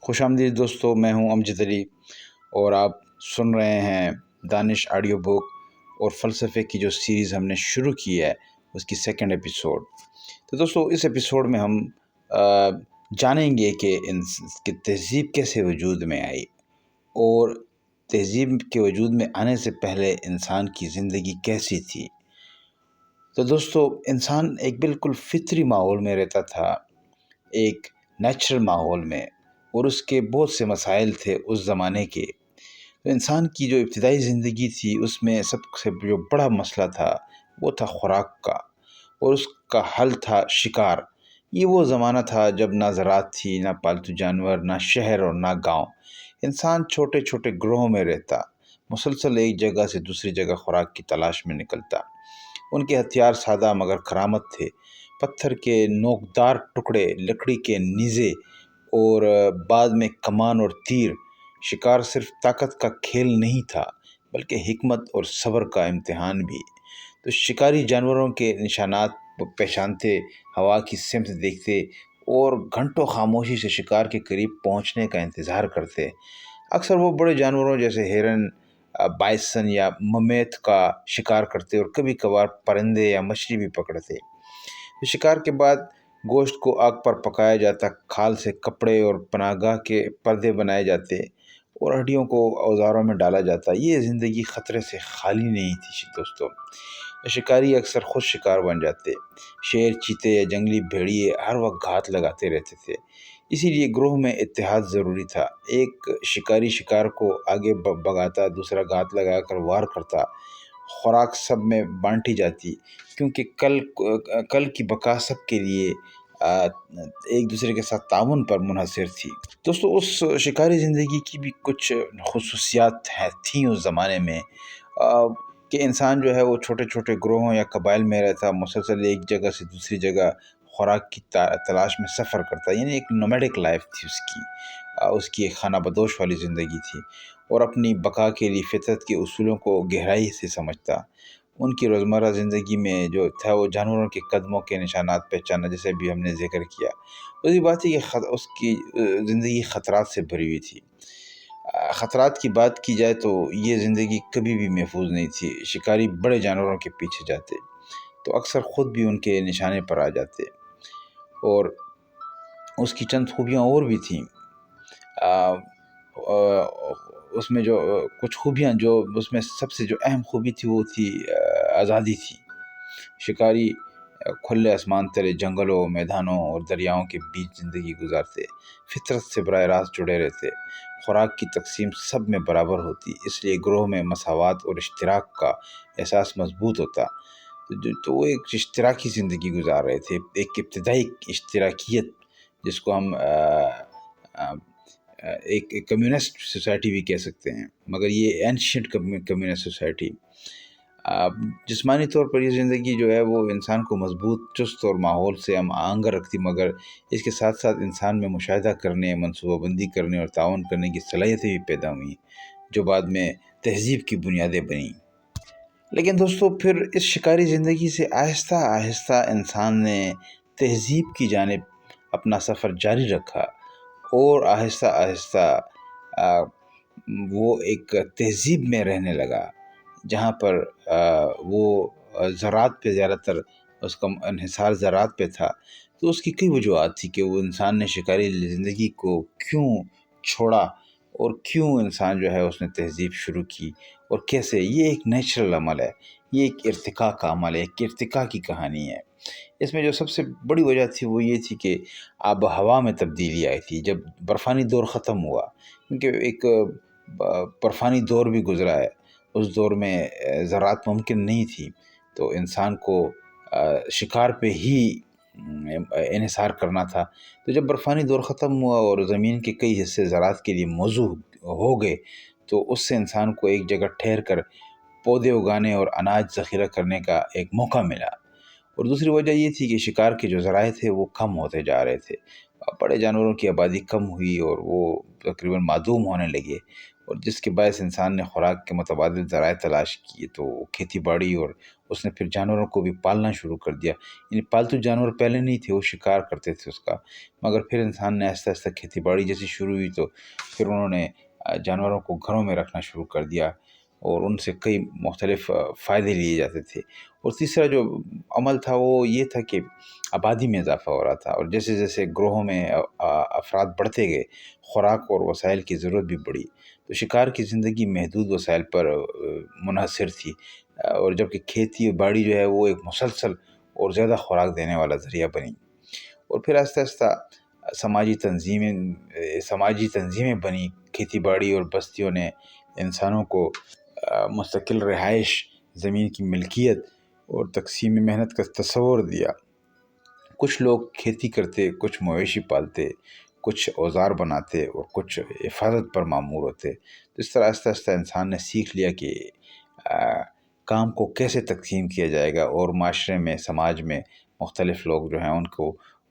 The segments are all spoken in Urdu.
خوش آمدید دوستو، میں ہوں امجد علی اور آپ سن رہے ہیں دانش آڈیو بک اور فلسفے کی جو سیریز ہم نے شروع کی ہے اس کی سیکنڈ ایپیسوڈ۔ تو دوستو اس ایپیسوڈ میں ہم جانیں گے کہ تہذیب کیسے وجود میں آئی اور تہذیب کے وجود میں آنے سے پہلے انسان کی زندگی کیسی تھی۔ تو دوستو انسان ایک بالکل فطری ماحول میں رہتا تھا، ایک نیچرل ماحول میں، اور اس کے بہت سے مسائل تھے اس زمانے کے۔ تو انسان کی جو ابتدائی زندگی تھی اس میں سب سے جو بڑا مسئلہ تھا وہ تھا خوراک کا، اور اس کا حل تھا شکار۔ یہ وہ زمانہ تھا جب نہ زراعت تھی، نہ پالتو جانور، نہ شہر اور نہ گاؤں۔ انسان چھوٹے چھوٹے گروہوں میں رہتا، مسلسل ایک جگہ سے دوسری جگہ خوراک کی تلاش میں نکلتا۔ ان کے ہتھیار سادہ مگر کرامت تھے، پتھر کے نوکدار ٹکڑے، لکڑی کے نیزے اور بعد میں کمان اور تیر۔ شکار صرف طاقت کا کھیل نہیں تھا بلکہ حکمت اور صبر کا امتحان بھی۔ تو شکاری جانوروں کے نشانات پہچانتے، ہوا کی سمت دیکھتے اور گھنٹوں خاموشی سے شکار کے قریب پہنچنے کا انتظار کرتے۔ اکثر وہ بڑے جانوروں جیسے ہرن، بائسن یا ممیت کا شکار کرتے اور کبھی کبھار پرندے یا مچھلی بھی پکڑتے۔ شکار کے بعد گوشت کو آگ پر پکایا جاتا، کھال سے کپڑے اور پناہ گاہ کے پردے بنائے جاتے اور ہڈیوں کو اوزاروں میں ڈالا جاتا۔ یہ زندگی خطرے سے خالی نہیں تھی دوستو۔ شکاری اکثر خود شکار بن جاتے، شیر، چیتے یا جنگلی بھیڑیے ہر وقت گھات لگاتے رہتے تھے۔ اسی لیے گروہ میں اتحاد ضروری تھا۔ ایک شکاری شکار کو آگے بھگاتا، دوسرا گھات لگا کر وار کرتا۔ خوراک سب میں بانٹی جاتی کیونکہ کل کی بقا سب کے لیے ایک دوسرے کے ساتھ تعاون پر منحصر تھی۔ دوستو اس شکاری زندگی کی بھی کچھ خصوصیات تھیں اس زمانے میں، کہ انسان جو ہے وہ چھوٹے چھوٹے گروہوں یا قبائل میں رہتا، مسلسل ایک جگہ سے دوسری جگہ خوراک کی تلاش میں سفر کرتا، یعنی ایک نومیڈک لائف تھی اس کی ایک خانہ بدوش والی زندگی تھی، اور اپنی بقا کے لیے فطرت کے اصولوں کو گہرائی سے سمجھتا۔ ان کی روزمرہ زندگی میں جو تھا وہ جانوروں کے قدموں کے نشانات پہچانا، جیسے بھی ہم نے ذکر کیا۔ دوسری بات ہے کہ اس کی زندگی خطرات سے بھری ہوئی تھی۔ خطرات کی بات کی جائے تو یہ زندگی کبھی بھی محفوظ نہیں تھی۔ شکاری بڑے جانوروں کے پیچھے جاتے تو اکثر خود بھی ان کے نشانے پر آ جاتے، اور اس کی چند خوبیاں اور بھی تھیں۔ اس میں جو کچھ خوبیاں، جو اس میں سب سے جو اہم خوبی تھی وہ تھی آزادی تھی۔ شکاری کھلے آسمان تلے، جنگلوں، میدانوں اور دریاؤں کے بیچ زندگی گزارتے، فطرت سے براہ راست جڑے رہتے۔ خوراک کی تقسیم سب میں برابر ہوتی، اس لیے گروہ میں مساوات اور اشتراک کا احساس مضبوط ہوتا۔ تو وہ ایک اشتراکی زندگی گزار رہے تھے، ایک ابتدائی اشتراکیت جس کو ہم ایک کمیونسٹ سوسائٹی بھی کہہ سکتے ہیں، مگر یہ اینشینٹ کمیونسٹ سوسائٹی۔ جسمانی طور پر یہ زندگی جو ہے وہ انسان کو مضبوط، چست اور ماحول سے ہم آہنگ رکھتی، مگر اس کے ساتھ ساتھ انسان میں مشاہدہ کرنے، منصوبہ بندی کرنے اور تعاون کرنے کی صلاحیتیں بھی پیدا ہوئیں، جو بعد میں تہذیب کی بنیادیں بنیں۔ لیکن دوستو پھر اس شکاری زندگی سے آہستہ آہستہ انسان نے تہذیب کی جانب اپنا سفر جاری رکھا، اور آہستہ آہستہ وہ ایک تہذیب میں رہنے لگا جہاں پر وہ زراعت پہ زیادہ تر اس کا انحصار زراعت پہ تھا۔ تو اس کی کئی وجوہات تھی کہ وہ انسان نے شکاری زندگی کو کیوں چھوڑا، اور کیوں انسان جو ہے اس نے تہذیب شروع کی، اور کیسے۔ یہ ایک نیچرل عمل ہے، یہ ایک ارتقاء کا عمل ہے، ایک ارتقاء کی کہانی ہے۔ اس میں جو سب سے بڑی وجہ تھی وہ یہ تھی کہ آب و ہوا میں تبدیلی آئی تھی جب برفانی دور ختم ہوا، کیونکہ ایک برفانی دور بھی گزرا ہے۔ اس دور میں زراعت ممکن نہیں تھی، تو انسان کو شکار پہ ہی انحصار کرنا تھا۔ تو جب برفانی دور ختم ہوا اور زمین کے کئی حصے زراعت کے لیے موزوں ہو گئے، تو اس سے انسان کو ایک جگہ ٹھہر کر پودے اگانے اور اناج ذخیرہ کرنے کا ایک موقع ملا۔ اور دوسری وجہ یہ تھی کہ شکار کے جو ذرائع تھے وہ کم ہوتے جا رہے تھے، بڑے جانوروں کی آبادی کم ہوئی اور وہ تقریباً معدوم ہونے لگے۔ اور جس کے باعث انسان نے خوراک کے متبادل ذرائع تلاش کیے، تو کھیتی باڑی، اور اس نے پھر جانوروں کو بھی پالنا شروع کر دیا۔ یعنی پالتو جانور پہلے نہیں تھے، وہ شکار کرتے تھے اس کا، مگر پھر انسان نے آہستہ آہستہ کھیتی باڑی جیسی شروع ہوئی تو پھر انہوں نے جانوروں کو گھروں میں رکھنا شروع کر دیا، اور ان سے کئی مختلف فائدے لیے جاتے تھے۔ اور تیسرا جو عمل تھا وہ یہ تھا کہ آبادی میں اضافہ ہو رہا تھا، اور جیسے جیسے گروہوں میں افراد بڑھتے گئے، خوراک اور وسائل کی ضرورت بھی بڑھی، تو شکار کی زندگی محدود وسائل پر منحصر تھی، اور جبکہ کھیتی باڑی جو ہے وہ ایک مسلسل اور زیادہ خوراک دینے والا ذریعہ بنی۔ اور پھر آہستہ آہستہ سماجی تنظیمیں بنی۔ کھیتی باڑی اور بستیوں نے انسانوں کو مستقل رہائش، زمین کی ملکیت اور تقسیم محنت کا تصور دیا۔ کچھ لوگ کھیتی کرتے، کچھ مویشی پالتے، کچھ اوزار بناتے اور کچھ حفاظت پر مامور ہوتے۔ تو اس طرح آہستہ آہستہ انسان نے سیکھ لیا کہ کام کو کیسے تقسیم کیا جائے گا، اور معاشرے میں، سماج میں مختلف لوگ جو ہیں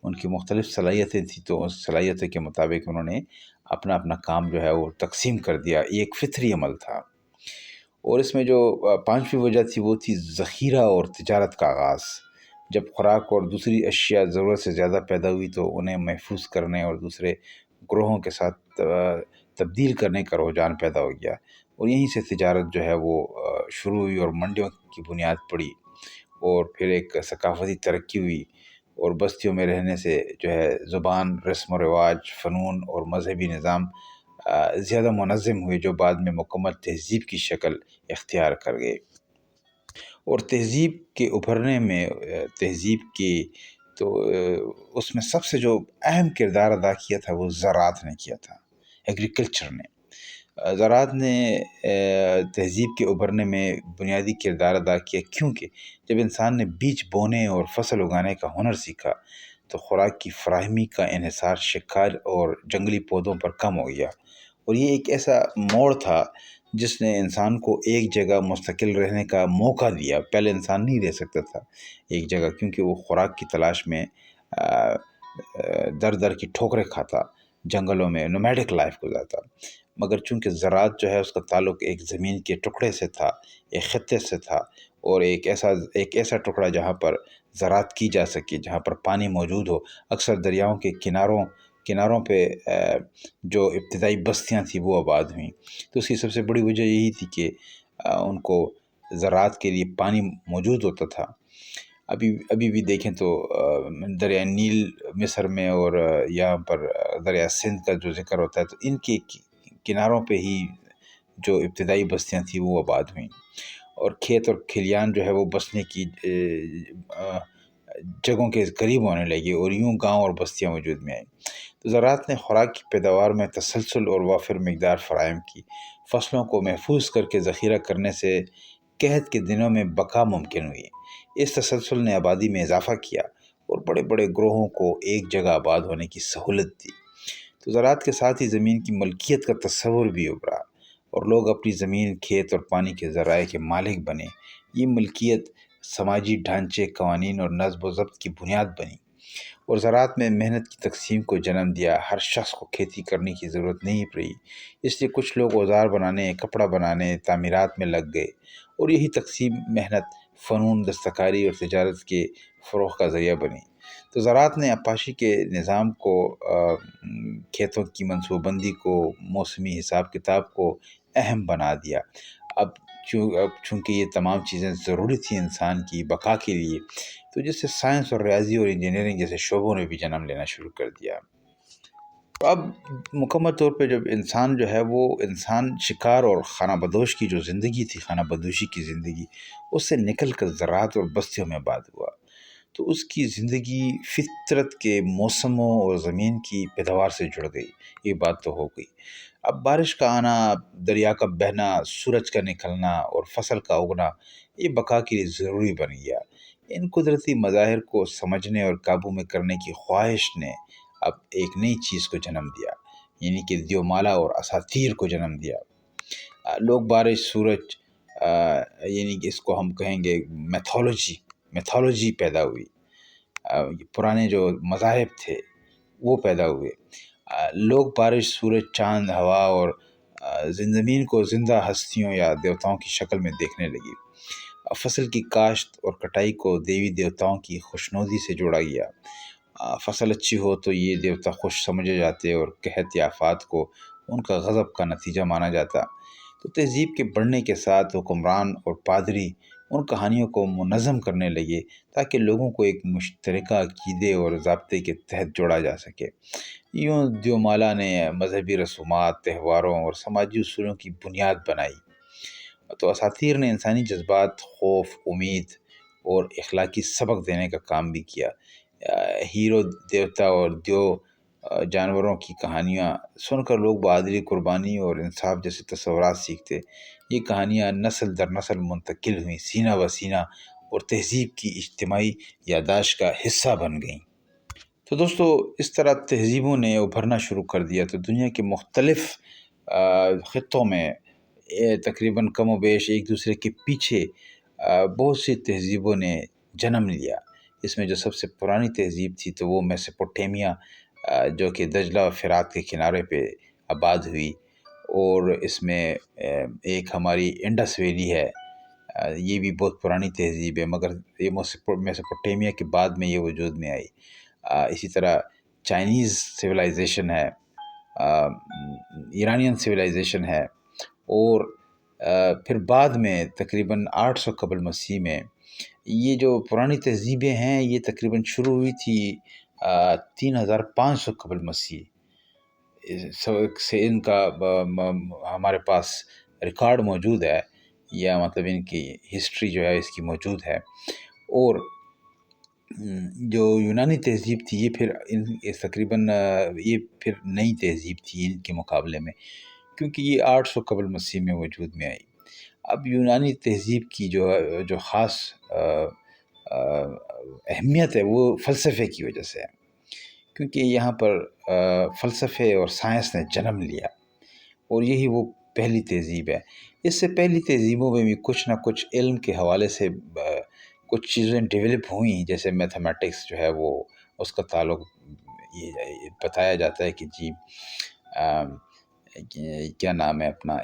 ان کی مختلف صلاحیتیں تھیں، تو اس صلاحیتوں کے مطابق انہوں نے اپنا اپنا کام جو ہے وہ تقسیم کر دیا۔ یہ ایک فطری عمل تھا۔ اور اس میں جو پانچویں وجہ تھی وہ تھی ذخیرہ اور تجارت کا آغاز۔ جب خوراک اور دوسری اشیاء ضرورت سے زیادہ پیدا ہوئی تو انہیں محفوظ کرنے اور دوسرے گروہوں کے ساتھ تبدیل کرنے کا رجحان پیدا ہو گیا، اور یہیں سے تجارت جو ہے وہ شروع ہوئی اور منڈیوں کی بنیاد پڑی، اور پھر ایک ثقافتی ترقی ہوئی، اور بستیوں میں رہنے سے جو ہے زبان، رسم و رواج، فنون اور مذہبی نظام زیادہ منظم ہوئے، جو بعد میں مکمل تہذیب کی شکل اختیار کر گئے۔ اور تہذیب کے ابھرنے میں تو اس میں سب سے جو اہم کردار ادا کیا تھا وہ زراعت نے کیا تھا، ایگریکلچر نے۔ زراعت نے تہذیب کے ابھرنے میں بنیادی کردار ادا کیا، کیونکہ جب انسان نے بیج بونے اور فصل اگانے کا ہنر سیکھا تو خوراک کی فراہمی کا انحصار شکار اور جنگلی پودوں پر کم ہو گیا۔ اور یہ ایک ایسا موڑ تھا جس نے انسان کو ایک جگہ مستقل رہنے کا موقع دیا۔ پہلے انسان نہیں رہ سکتا تھا ایک جگہ، کیونکہ وہ خوراک کی تلاش میں در در کی ٹھوکریں کھاتا، جنگلوں میں نومیڈک لائف گزارتا۔ مگر چونکہ زراعت جو ہے اس کا تعلق ایک زمین کے ٹکڑے سے تھا، ایک خطے سے تھا، اور ایک ایسا ٹکڑا جہاں پر زراعت کی جا سکے، جہاں پر پانی موجود ہو۔ اکثر دریاؤں کے کناروں پہ جو ابتدائی بستیاں تھیں وہ آباد ہوئیں، تو اس کی سب سے بڑی وجہ یہی تھی کہ ان کو زراعت کے لیے پانی موجود ہوتا تھا۔ ابھی بھی دیکھیں تو دریائے نیل مصر میں، اور یہاں پر دریائے سندھ کا جو ذکر ہوتا ہے، تو ان کے کناروں پہ ہی جو ابتدائی بستیاں تھیں وہ آباد ہوئیں، اور کھیت اور کھلیان جو ہے وہ بسنے کی جگہوں کے قریب ہونے لگے، اور یوں گاؤں اور بستیاں وجود میں آئیں۔ تو زراعت نے خوراک کی پیداوار میں تسلسل اور وافر مقدار فراہم کی۔ فصلوں کو محفوظ کر کے ذخیرہ کرنے سے قحط کے دنوں میں بقا ممکن ہوئی۔ اس تسلسل نے آبادی میں اضافہ کیا اور بڑے بڑے گروہوں کو ایک جگہ آباد ہونے کی سہولت دی۔ تو زراعت کے ساتھ ہی زمین کی ملکیت کا تصور بھی ابھرا، اور لوگ اپنی زمین، کھیت اور پانی کے ذرائع کے مالک بنے۔ یہ ملکیت سماجی ڈھانچے، قوانین اور نظم و ضبط کی بنیاد بنی، اور زراعت میں محنت کی تقسیم کو جنم دیا۔ ہر شخص کو کھیتی کرنے کی ضرورت نہیں پڑی، اس لیے کچھ لوگ اوزار بنانے، کپڑا بنانے، تعمیرات میں لگ گئے، اور یہی تقسیم محنت، فنون، دستکاری اور تجارت کے فروغ کا ذریعہ بنی۔ تو زراعت نے آبپاشی کے نظام کو، کھیتوں کی منصوبہ بندی کو، موسمی حساب کتاب کو اہم بنا دیا۔ اب چونکہ یہ تمام چیزیں ضروری تھیں انسان کی بقا کے لیے، تو جس سے سائنس اور ریاضی اور انجینئرنگ جیسے شعبوں نے بھی جنم لینا شروع کر دیا۔ اب مکمل طور پہ جب انسان جو ہے وہ شکار اور خانہ بدوش کی جو زندگی تھی، خانہ بدوشی کی زندگی، اس سے نکل کر زراعت اور بستیوں میں آباد ہوا، تو اس کی زندگی فطرت کے موسموں اور زمین کی پیداوار سے جڑ گئی۔ یہ بات تو ہو گئی۔ اب بارش کا آنا، دریا کا بہنا، سورج کا نکلنا اور فصل کا اگنا، یہ بقا کے لیے ضروری بن گیا۔ ان قدرتی مظاہر کو سمجھنے اور قابو میں کرنے کی خواہش نے اب ایک نئی چیز کو جنم دیا، یعنی کہ دیومالا اور اساطیر کو جنم دیا۔ لوگ بارش، سورج، یعنی کہ اس کو ہم کہیں گے میتھولوجی پیدا ہوئی۔ پرانے جو مذاہب تھے وہ پیدا ہوئے۔ لوگ بارش، سورج، چاند، ہوا اور زمین کو زندہ ہستیوں یا دیوتاؤں کی شکل میں دیکھنے لگی۔ فصل کی کاشت اور کٹائی کو دیوی دیوتاؤں کی خوشنودی سے جوڑا گیا۔ فصل اچھی ہو تو یہ دیوتا خوش سمجھے جاتے اور قحط یا آفات کو ان کا غضب کا نتیجہ مانا جاتا۔ تو تہذیب کے بڑھنے کے ساتھ حکمران اور پادری ان کہانیوں کو منظم کرنے لگے تاکہ لوگوں کو ایک مشترکہ عقیدے اور ضابطے کے تحت جوڑا جا سکے۔ یوں دیومالا نے مذہبی رسومات، تہواروں اور سماجی اصولوں کی بنیاد بنائی۔ تو اساطیر نے انسانی جذبات، خوف، امید اور اخلاقی سبق دینے کا کام بھی کیا۔ ہیرو، دیوتا اور جانوروں کی کہانیاں سن کر لوگ بہادری، قربانی اور انصاف جیسے تصورات سیکھتے۔ یہ کہانیاں نسل در نسل منتقل ہوئیں، سینہ بہ سینہ، اور تہذیب کی اجتماعی یادداشت کا حصہ بن گئیں۔ تو دوستو، اس طرح تہذیبوں نے ابھرنا شروع کر دیا تو دنیا کے مختلف خطوں میں تقریباً کم و بیش ایک دوسرے کے پیچھے بہت سی تہذیبوں نے جنم لیا۔ اس میں جو سب سے پرانی تہذیب تھی تو وہ میسوپوٹیمیا، جو کہ دجلہ و فرات کے کنارے پہ آباد ہوئی، اور اس میں ایک ہماری انڈس ویلی ہے، یہ بھی بہت پرانی تہذیب ہے، مگر یہ میسوپوٹیمیا کے بعد میں یہ وجود میں آئی۔ اسی طرح چائنیز سویلائزیشن ہے، ایرانین سویلائزیشن ہے، اور پھر بعد میں تقریباً 800 قبل مسیح میں یہ جو پرانی تہذیبیں ہیں یہ تقریباً شروع ہوئی تھی 3500 قبل مسیح سے۔ ان کا ہمارے پاس ریکارڈ موجود ہے، یا مطلب ان کی ہسٹری جو ہے اس کی موجود ہے۔ اور جو یونانی تہذیب تھی یہ پھر تقریباً یہ پھر نئی تہذیب تھی ان کے مقابلے میں، کیونکہ یہ 800 قبل مسیح میں وجود میں آئی۔ اب یونانی تہذیب کی جو خاص اہمیت ہے وہ فلسفے کی وجہ سے ہے، کیونکہ یہاں پر فلسفے اور سائنس نے جنم لیا، اور یہی وہ پہلی تہذیب ہے۔ اس سے پہلی تہذیبوں میں بھی کچھ نہ کچھ علم کے حوالے سے کچھ چیزیں ڈیولپ ہوئیں، جیسے میتھمیٹکس جو ہے وہ اس کا تعلق یہ بتایا جاتا ہے کہ جی کیا نام ہے اپنا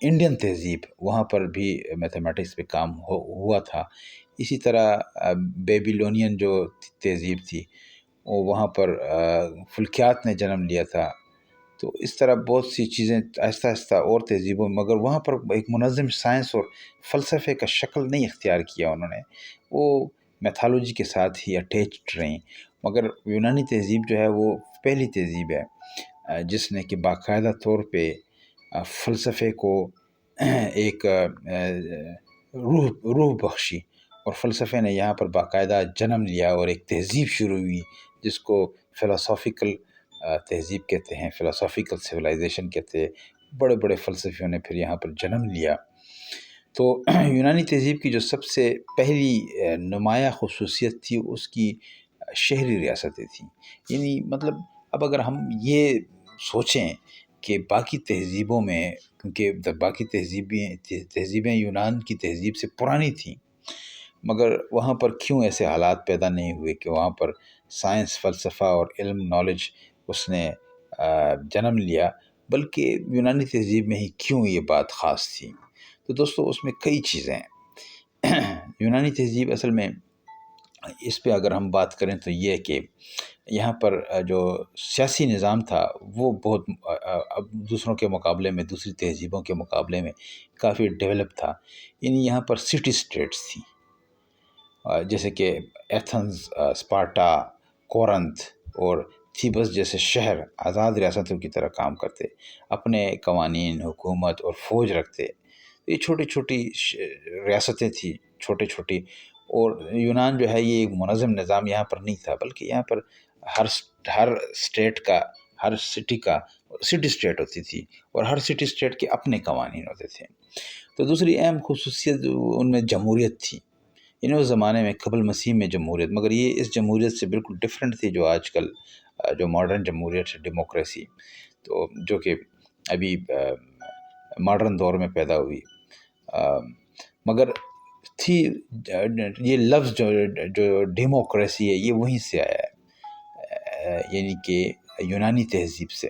انڈین تہذیب، وہاں پر بھی میتھمیٹکس پہ کام ہوا تھا۔ اسی طرح بیبیلونین جو تہذیب تھی وہاں پر فلکیات نے جنم لیا تھا۔ تو اس طرح بہت سی چیزیں آہستہ آہستہ اور تہذیبوں، مگر وہاں پر ایک منظم سائنس اور فلسفے کا شکل نہیں اختیار کیا انہوں نے، وہ میتھالوجی کے ساتھ ہی اٹیچڈ رہیں۔ مگر یونانی تہذیب جو ہے وہ پہلی تہذیب ہے جس نے کہ باقاعدہ طور پہ فلسفے کو ایک روح بخشی، اور فلسفے نے یہاں پر باقاعدہ جنم لیا اور ایک تہذیب شروع ہوئی جس کو فلسافیکل تہذیب کہتے ہیں، فلسافیکل سویلائزیشن کہتے ہیں۔ بڑے بڑے فلسفیوں نے پھر یہاں پر جنم لیا۔ تو یونانی تہذیب کی جو سب سے پہلی نمایاں خصوصیت تھی اس کی شہری ریاستیں تھیں۔ یعنی مطلب اب اگر ہم یہ سوچیں کہ باقی تہذیبوں میں، کیونکہ باقی تہذیبیں یونان کی تہذیب سے پرانی تھیں، مگر وہاں پر کیوں ایسے حالات پیدا نہیں ہوئے کہ وہاں پر سائنس، فلسفہ اور علم، نالج اس نے جنم لیا، بلکہ یونانی تہذیب میں ہی کیوں یہ بات خاص تھی؟ تو دوستو اس میں کئی چیزیں ہیں۔ یونانی تہذیب اصل میں اس پہ اگر ہم بات کریں تو یہ کہ یہاں پر جو سیاسی نظام تھا وہ بہت دوسروں کے مقابلے میں، دوسری تہذیبوں کے مقابلے میں کافی ڈیولپ تھا۔ یعنی یہاں پر سٹی سٹیٹس تھیں، جیسے کہ ایتھنز، اسپارٹا، کورنتھ اور تھیبس جیسے شہر آزاد ریاستوں کی طرح کام کرتے، اپنے قوانین، حکومت اور فوج رکھتے۔ یہ چھوٹی چھوٹی ریاستیں تھیں، چھوٹی چھوٹی، اور یونان جو ہے یہ ایک منظم نظام یہاں پر نہیں تھا، بلکہ یہاں پر ہر اسٹیٹ کا، ہر سٹی کا سٹی اسٹیٹ ہوتی تھی، اور ہر سٹی اسٹیٹ کے اپنے قوانین ہوتے تھے۔ تو دوسری اہم خصوصیت ان میں جمہوریت تھی۔ اس زمانے میں قبل مسیح میں جمہوریت، مگر یہ اس جمہوریت سے بالکل ڈیفرنٹ تھی جو آج کل جو ماڈرن جمہوریت ہے، ڈیموکریسی، تو جو کہ ابھی ماڈرن دور میں پیدا ہوئی، مگر تھی یہ لفظ جو ڈیموکریسی ہے یہ وہیں سے آیا ہے، یعنی کہ یونانی تہذیب سے۔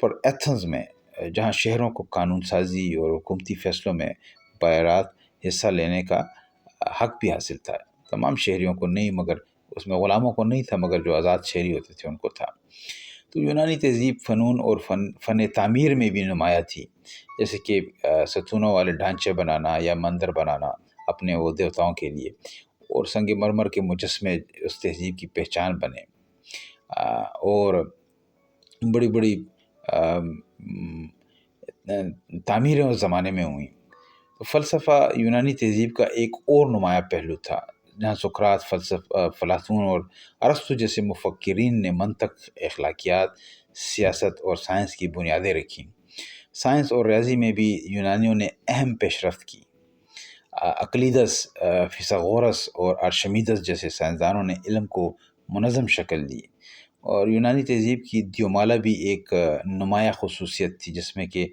پر ایتھنز میں جہاں شہروں کو قانون سازی اور حکومتی فیصلوں میں بہرات حصہ لینے کا حق بھی حاصل تھا۔ تمام شہریوں کو نہیں، مگر اس میں غلاموں کو نہیں تھا، مگر جو آزاد شہری ہوتے تھے ان کو تھا۔ تو یونانی تہذیب فنون اور فن تعمیر میں بھی نمایاں تھی، جیسے کہ ستونوں والے ڈھانچے بنانا یا مندر بنانا اپنے وہ دیوتاؤں کے لیے، اور سنگ مرمر کے مجسمے اس تہذیب کی پہچان بنے۔ اور بڑی بڑی تعمیریں اس زمانے میں ہوئیں۔ تو فلسفہ یونانی تہذیب کا ایک اور نمایاں پہلو تھا، جہاں سقراط، فلاطون اور ارسطو جیسے مفکرین نے منطق، اخلاقیات، سیاست اور سائنس کی بنیادیں رکھیں۔ سائنس اور ریاضی میں بھی یونانیوں نے اہم پیش رفت کی۔ اقلیدس، فیثاغورس اور ارشمیدس جیسے سائنسدانوں نے علم کو منظم شکل دی۔ اور یونانی تہذیب کی دیومالا بھی ایک نمایاں خصوصیت تھی، جس میں کہ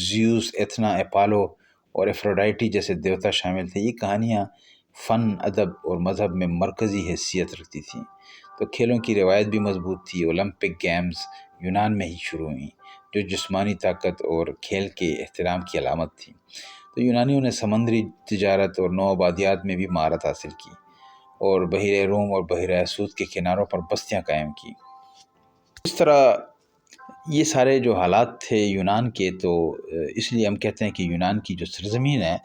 زیوس، ایتھنا، اپالو اور ایفروڈائٹی جیسے دیوتا شامل تھے۔ یہ کہانیاں فن، ادب اور مذہب میں مرکزی حیثیت رکھتی تھیں۔ تو کھیلوں کی روایت بھی مضبوط تھی۔ اولمپک گیمز یونان میں ہی شروع ہوئیں، جو جسمانی طاقت اور کھیل کے احترام کی علامت تھی۔ تو یونانیوں نے سمندری تجارت اور نوآبادیات میں بھی مہارت حاصل کی، اور بحیرہ روم اور بحیرہ اسود کے کناروں پر بستیاں قائم کی۔ اس طرح یہ سارے جو حالات تھے یونان کے، تو اس لیے ہم کہتے ہیں کہ یونان کی جو سرزمین ہے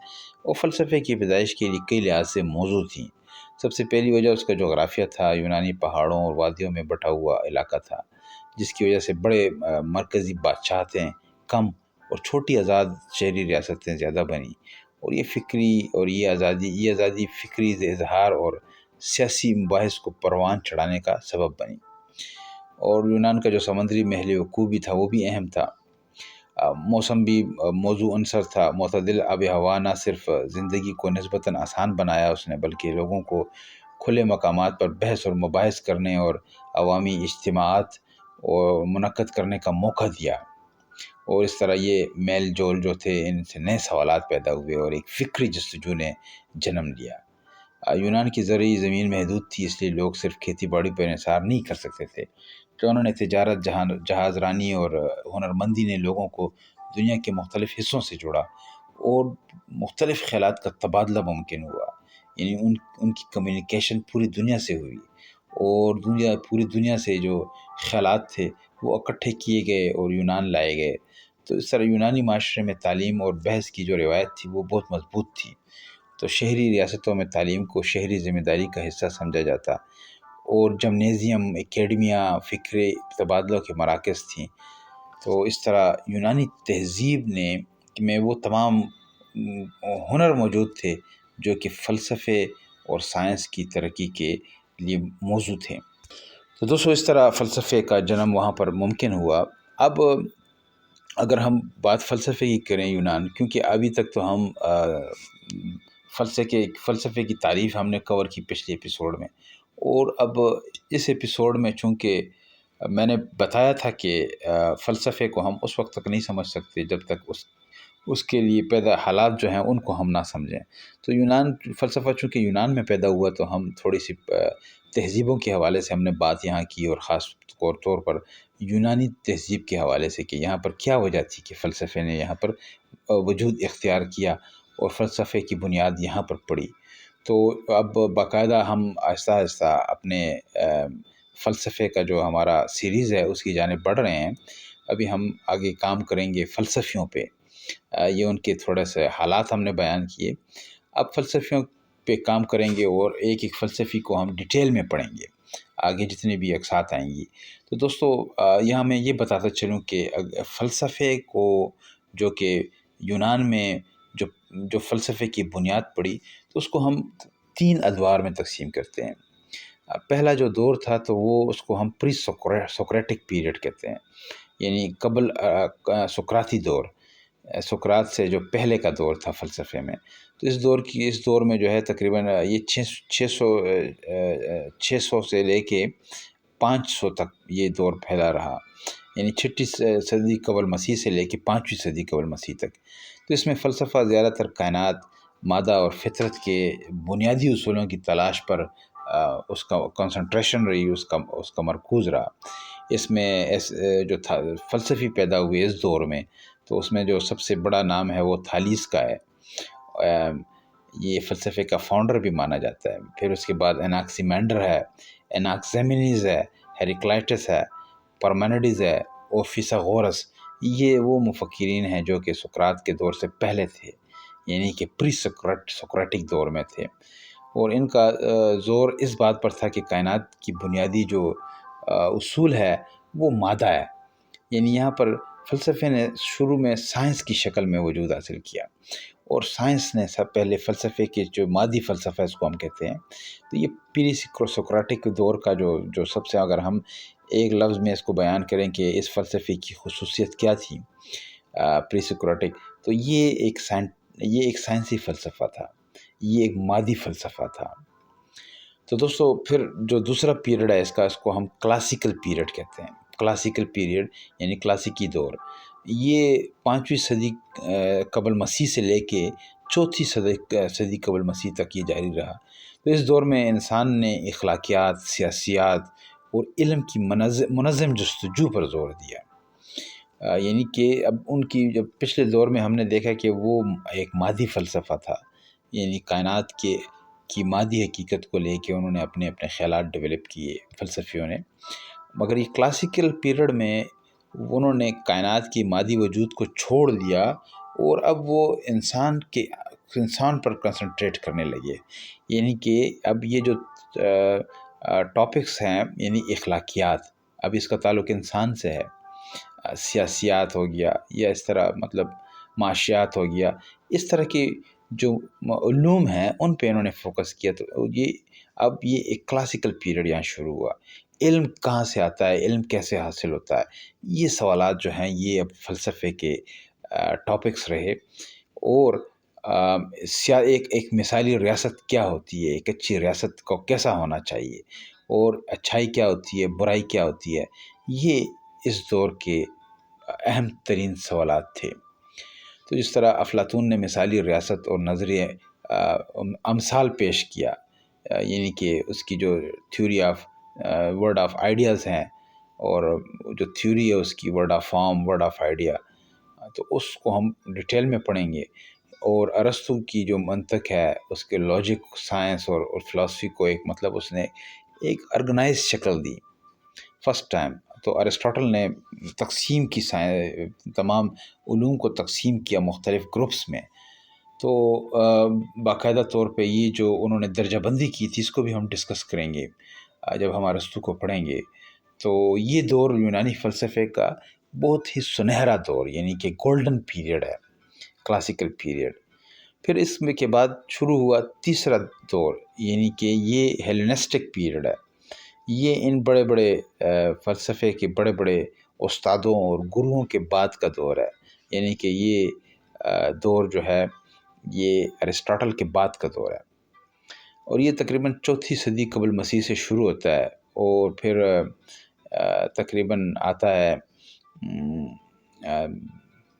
وہ فلسفے کی پیدائش کے لیے کئی لحاظ سے موزوں تھی۔ سب سے پہلی وجہ اس کا جغرافیہ تھا۔ یونانی پہاڑوں اور وادیوں میں بٹا ہوا علاقہ تھا، جس کی وجہ سے بڑے مرکزی بادشاہتیں کم اور چھوٹی آزاد شہری ریاستیں زیادہ بنیں، اور یہ آزادی فکری اظہار اور سیاسی مباحث کو پروان چڑھانے کا سبب بنی۔ اور یونان کا جو سمندری محل وقوع بھی تھا وہ بھی اہم تھا۔ موسم بھی موضوع عنصر تھا۔ معتدل آب و ہوا نہ صرف زندگی کو نسبتاً آسان بنایا اس نے، بلکہ لوگوں کو کھلے مقامات پر بحث اور مباحث کرنے اور عوامی اجتماعات اور منعقد کرنے کا موقع دیا۔ اور اس طرح یہ میل جول جو تھے، ان سے نئے سوالات پیدا ہوئے اور ایک فکری جستجو نے جنم لیا۔ یونان کی زرعی زمین محدود تھی، اس لیے لوگ صرف کھیتی باڑی پر انحصار نہیں کر سکتے تھے۔ تو انہوں نے تجارت، جہاز رانی اور ہنرمندی نے لوگوں کو دنیا کے مختلف حصوں سے جوڑا، اور مختلف خیالات کا تبادلہ ممکن ہوا۔ یعنی ان کی کمیونیکیشن پوری دنیا سے ہوئی، اور پوری دنیا سے جو خیالات تھے وہ اکٹھے کیے گئے اور یونان لائے گئے۔ تو اس طرح یونانی معاشرے میں تعلیم اور بحث کی جو روایت تھی وہ بہت مضبوط تھی۔ تو شہری ریاستوں میں تعلیم کو شہری ذمہ داری کا حصہ سمجھا جاتا، اور جمنیزیم، اکیڈمیا، فکری تبادلوں کے مراکز تھیں۔ تو اس طرح یونانی تہذیب میں وہ تمام ہنر موجود تھے جو کہ فلسفے اور سائنس کی ترقی کے لیے موزوں تھے۔ تو دوستو، اس طرح فلسفے کا جنم وہاں پر ممکن ہوا۔ اب اگر ہم بات فلسفے کی کریں یونان، کیونکہ ابھی تک تو ہم فلسفے کی تعریف ہم نے کور کی پچھلے ایپیسوڈ میں، اور اب اس ایپیسوڈ میں چونکہ میں نے بتایا تھا کہ فلسفے کو ہم اس وقت تک نہیں سمجھ سکتے جب تک اس کے لیے پیدا حالات جو ہیں ان کو ہم نہ سمجھیں۔ تو فلسفہ چونکہ یونان میں پیدا ہوا، تو ہم تھوڑی سی تہذیبوں کے حوالے سے ہم نے بات یہاں کی، اور خاص طور پر یونانی تہذیب کے حوالے سے کہ یہاں پر کیا وجہ تھی کہ فلسفے نے یہاں پر وجود اختیار کیا اور فلسفے کی بنیاد یہاں پر پڑی۔ تو اب باقاعدہ ہم آہستہ آہستہ اپنے فلسفے کا جو ہمارا سیریز ہے اس کی جانب بڑھ رہے ہیں۔ ابھی ہم آگے کام کریں گے فلسفیوں پہ، یہ ان کے تھوڑے سے حالات ہم نے بیان کیے۔ اب فلسفیوں پہ کام کریں گے، اور ایک ایک فلسفی کو ہم ڈیٹیل میں پڑھیں گے آگے جتنے بھی اقساط آئیں گی۔ تو دوستو، یہاں میں یہ بتاتا چلوں کہ فلسفے کو جو کہ یونان میں جو فلسفے کی بنیاد پڑی، تو اس کو ہم 3 ادوار میں تقسیم کرتے ہیں۔ پہلا جو دور تھا تو وہ اس کو ہم پری سوکریٹک پیریڈ کہتے ہیں، یعنی قبل سقراطی دور، سقراط سے جو پہلے کا دور تھا فلسفے میں۔ تو اس دور میں جو ہے تقریباً یہ 600 سے لے کے 500 تک یہ دور پھیلا رہا، یعنی 6 صدی قبل مسیح سے لے کے 5ویں صدی قبل مسیح تک۔ تو اس میں فلسفہ زیادہ تر کائنات، مادہ اور فطرت کے بنیادی اصولوں کی تلاش پر اس کا کنسنٹریشن رہی، اس کا مرکوز رہا۔ اس میں جو تھا فلسفی پیدا ہوئے اس دور میں، تو اس میں جو سب سے بڑا نام ہے وہ تھالیس کا ہے، یہ فلسفے کا فاؤنڈر بھی مانا جاتا ہے۔ پھر اس کے بعد اناکسیمینڈر ہے، اناکسیمینیز ہے، ہیریکلائٹس ہے، پرمینیڈیز ہے اور فیثاغورس۔ یہ وہ مفکرین ہیں جو کہ سقراط کے دور سے پہلے تھے، یعنی کہ پری سقراٹک دور میں تھے، اور ان کا زور اس بات پر تھا کہ کائنات کی بنیادی جو اصول ہے وہ مادہ ہے، یعنی یہاں پر فلسفے نے شروع میں سائنس کی شکل میں وجود حاصل کیا، اور سائنس نے سب پہلے فلسفے کے جو مادی فلسفہ اس کو ہم کہتے ہیں، تو یہ پری سقراٹک دور کا جو سب سے، اگر ہم ایک لفظ میں اس کو بیان کریں کہ اس فلسفے کی خصوصیت کیا تھی پری سقراٹک، تو یہ ایک سائنسی فلسفہ تھا، یہ ایک مادی فلسفہ تھا۔ تو دوستو پھر جو دوسرا پیریڈ ہے اس کو ہم کلاسیکل پیریڈ کہتے ہیں۔ کلاسیکل پیریڈ یعنی کلاسیکی دور، یہ 5ویں صدی قبل مسیح سے لے کے 4تھی صدی قبل مسیح تک یہ جاری رہا۔ تو اس دور میں انسان نے اخلاقیات، سیاسیات اور علم کی منظم جستجو پر زور دیا، یعنی کہ اب ان کی جب پچھلے دور میں ہم نے دیکھا کہ وہ ایک مادی فلسفہ تھا، یعنی کائنات کی مادی حقیقت کو لے کے انہوں نے اپنے خیالات ڈیولپ کیے فلسفیوں نے، مگر یہ کلاسیکل پیریڈ میں انہوں نے کائنات کی مادی وجود کو چھوڑ دیا، اور اب وہ انسان پر کنسنٹریٹ کرنے لگے، یعنی کہ اب یہ جو ٹاپکس ہیں یعنی اخلاقیات، اب اس کا تعلق انسان سے ہے، سیاسیات ہو گیا یا اس طرح مطلب معاشیات ہو گیا، اس طرح کے جو علوم ہیں ان پہ انہوں نے فوکس کیا۔ تو اب یہ ایک کلاسیکل پیریڈ یہاں شروع ہوا۔ علم کہاں سے آتا ہے، علم کیسے حاصل ہوتا ہے، یہ سوالات جو ہیں یہ اب فلسفے کے ٹاپکس رہے، اور ایک مثالی ریاست کیا ہوتی ہے، ایک اچھی ریاست کو کیسا ہونا چاہیے، اور اچھائی کیا ہوتی ہے، برائی کیا ہوتی ہے، یہ اس دور کے اہم ترین سوالات تھے۔ تو جس طرح افلاطون نے مثالی ریاست اور نظریے امثال پیش کیا، یعنی کہ اس کی جو theory of word of ideas ہیں، اور جو تھیوری ہے اس کی word of form, word of idea, تو اس کو ہم ڈیٹیل میں پڑھیں گے۔ اور ارسطو کی جو منطق ہے، اس کے لاجک، سائنس اور فلسفی کو اس نے ایک آرگنائز شکل دی فرسٹ ٹائم۔ تو ارسطاٹل نے تقسیم کی تمام علوم کو تقسیم کیا مختلف گروپس میں، تو باقاعدہ طور پہ یہ جو انہوں نے درجہ بندی کی تھی، اس کو بھی ہم ڈسکس کریں گے جب ہم ارسطو کو پڑھیں گے۔ تو یہ دور یونانی فلسفے کا بہت ہی سنہرا دور، یعنی کہ گولڈن پیریڈ ہے، کلاسیکل پیریڈ۔ پھر اس میں کے بعد شروع ہوا تیسرا دور، یعنی کہ یہ ہیلینسٹک پیریڈ ہے۔ یہ ان بڑے بڑے فلسفے کے بڑے بڑے استادوں اور گروؤں کے بعد کا دور ہے، یعنی کہ یہ دور جو ہے یہ ارسطاٹل کے بعد کا دور ہے، اور یہ تقریباً 4تھی صدی قبل مسیح سے شروع ہوتا ہے، اور پھر تقریباً آتا ہے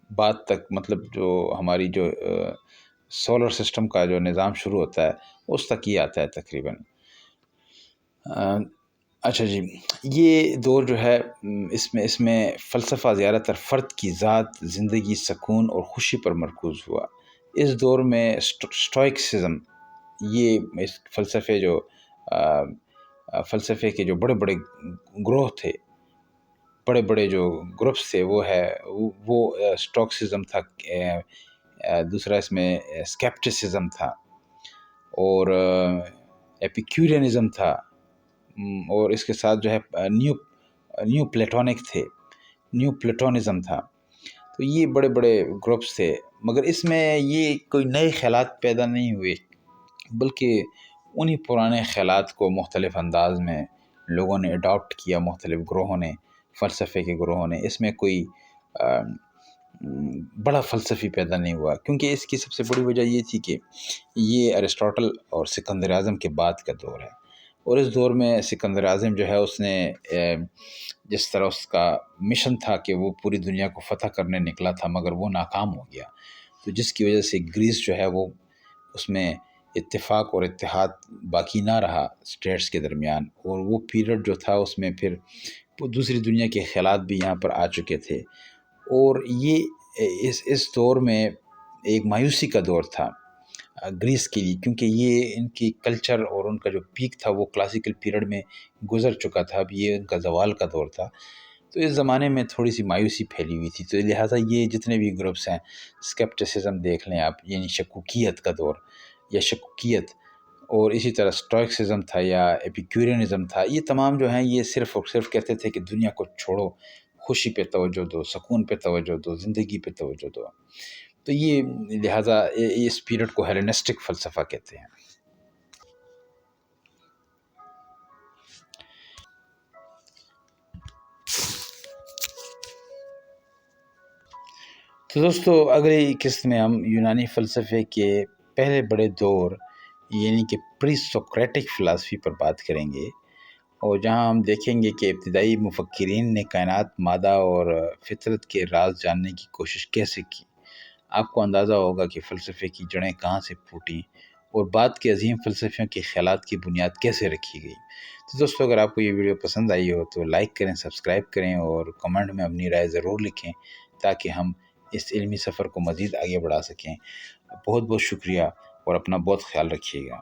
بعد تک، مطلب جو ہماری جو سولر سسٹم کا جو نظام شروع ہوتا ہے اس تک یہ آتا ہے تقریباً۔ اچھا جی، یہ دور جو ہے اس میں فلسفہ زیادہ تر فرد کی ذات، زندگی، سکون اور خوشی پر مرکوز ہوا۔ اس دور میں اسٹوئکسزم، یہ اس فلسفے کے جو بڑے بڑے گروہ تھے، بڑے بڑے جو گروپس تھے، وہ اسٹوئکسزم تھا، دوسرا اس میں اسکیپٹسزم تھا، اور ایپیکیورینزم تھا، اور اس کے ساتھ جو ہے نیو پلیٹونک تھے، نیو پلیٹونزم تھا۔ تو یہ بڑے بڑے گروپس تھے، مگر اس میں یہ کوئی نئے خیالات پیدا نہیں ہوئے، بلکہ انہی پرانے خیالات کو مختلف انداز میں لوگوں نے اڈاپٹ کیا، مختلف گروہوں نے، فلسفے کے گروہوں نے۔ اس میں کوئی بڑا فلسفی پیدا نہیں ہوا، کیونکہ اس کی سب سے بڑی وجہ یہ تھی کہ یہ ارسطاٹل اور سکندر اعظم کے بعد کا دور ہے، اور اس دور میں سکندر اعظم جو ہے اس نے جس طرح اس کا مشن تھا کہ وہ پوری دنیا کو فتح کرنے نکلا تھا، مگر وہ ناکام ہو گیا، تو جس کی وجہ سے گریس جو ہے وہ اس میں اتفاق اور اتحاد باقی نہ رہا اسٹیٹس کے درمیان، اور وہ پیریڈ جو تھا اس میں پھر دوسری دنیا کے خیالات بھی یہاں پر آ چکے تھے، اور یہ اس دور میں ایک مایوسی کا دور تھا گریس کے لیے، کیونکہ یہ ان کی کلچر اور ان کا جو پیک تھا وہ کلاسیکل پیریڈ میں گزر چکا تھا، اب یہ ان کا زوال کا دور تھا۔ تو اس زمانے میں تھوڑی سی مایوسی پھیلی ہوئی تھی، تو لہٰذا یہ جتنے بھی گروپس ہیں، اسکیپٹسزم دیکھ لیں آپ، یعنی شکوکیت کا دور یا شکوکیت، اور اسی طرح اسٹوئکسزم تھا یا ایپیکیورینزم تھا، یہ تمام جو ہیں یہ صرف اور صرف کہتے تھے کہ دنیا کو چھوڑو، خوشی پہ توجہ دو، سکون پہ توجہ دو، زندگی پہ توجہ دو۔ تو یہ لہٰذا اس پیریڈ کو ہیلینسٹک فلسفہ کہتے ہیں۔ تو دوستو اگلی قسط میں ہم یونانی فلسفے کے پہلے بڑے دور یعنی کہ پری سوکریٹک فلسفی پر بات کریں گے، اور جہاں ہم دیکھیں گے کہ ابتدائی مفکرین نے کائنات، مادہ اور فطرت کے راز جاننے کی کوشش کیسے کی۔ آپ کو اندازہ ہوگا کہ فلسفے کی جڑیں کہاں سے پھوٹیں اور بعد کے عظیم فلسفیوں کے خیالات کی بنیاد کیسے رکھی گئی۔ تو دوستو اگر آپ کو یہ ویڈیو پسند آئی ہو تو لائک کریں، سبسکرائب کریں اور کمنٹ میں اپنی رائے ضرور لکھیں تاکہ ہم اس علمی سفر کو مزید آگے بڑھا سکیں۔ بہت بہت شکریہ اور اپنا بہت خیال رکھیے گا۔